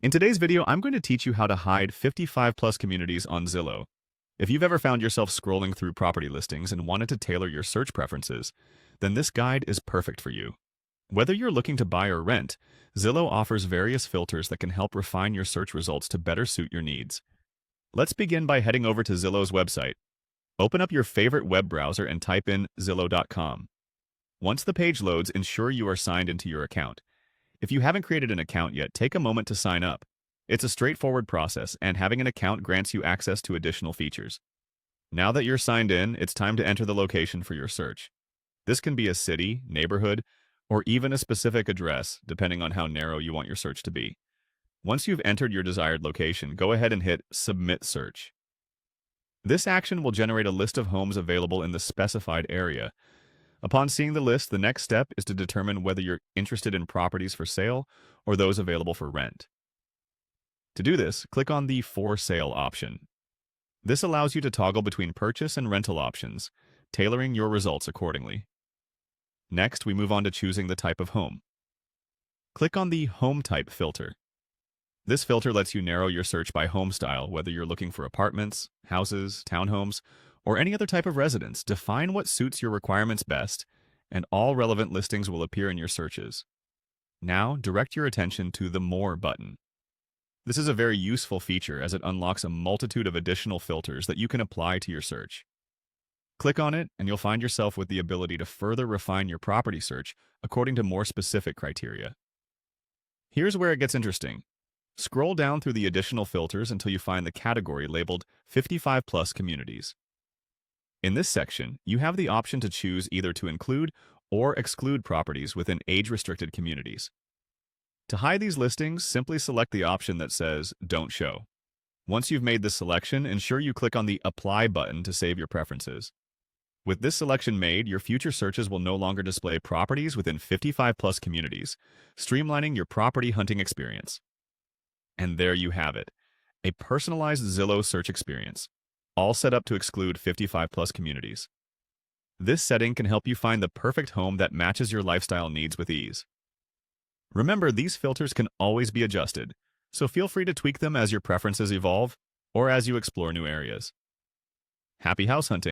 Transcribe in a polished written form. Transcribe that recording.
In today's video, I'm going to teach you how to hide 55 plus communities on Zillow. If you've ever found yourself scrolling through property listings and wanted to tailor your search preferences, then this guide is perfect for you. Whether you're looking to buy or rent, Zillow offers various filters that can help refine your search results to better suit your needs. Let's begin by heading over to Zillow's website. Open up your favorite web browser and type in Zillow.com. Once the page loads, ensure you are signed into your account. If you haven't created an account yet, take a moment to sign up. It's a straightforward process, and having an account grants you access to additional features. Now that you're signed in, it's time to enter the location for your search. This can be a city, neighborhood, or even a specific address, depending on how narrow you want your search to be. Once you've entered your desired location, go ahead and hit Submit Search. This action will generate a list of homes available in the specified area. Upon seeing the list, the next step is to determine whether you're interested in properties for sale or those available for rent. To do this, click on the For Sale option. This allows you to toggle between purchase and rental options, tailoring your results accordingly. Next, we move on to choosing the type of home. Click on the Home Type filter. This filter lets you narrow your search by home style, whether you're looking for apartments, houses, townhomes, or any other type of residence. Define what suits your requirements best, and all relevant listings will appear in your searches. Now, direct your attention to the More button. This is a very useful feature as it unlocks a multitude of additional filters that you can apply to your search. Click on it, and you'll find yourself with the ability to further refine your property search according to more specific criteria. Here's where it gets interesting. Scroll down through the additional filters until you find the category labeled 55 plus communities. In this section, you have the option to choose either to include or exclude properties within age-restricted communities. To hide these listings, simply select the option that says Don't Show. Once you've made this selection, ensure you click on the Apply button to save your preferences. With this selection made, your future searches will no longer display properties within 55 plus communities, streamlining your property hunting experience. And there you have it, a personalized Zillow search experience, all set up to exclude 55 plus communities. This setting can help you find the perfect home that matches your lifestyle needs with ease. Remember, these filters can always be adjusted, so feel free to tweak them as your preferences evolve or as you explore new areas. Happy house hunting!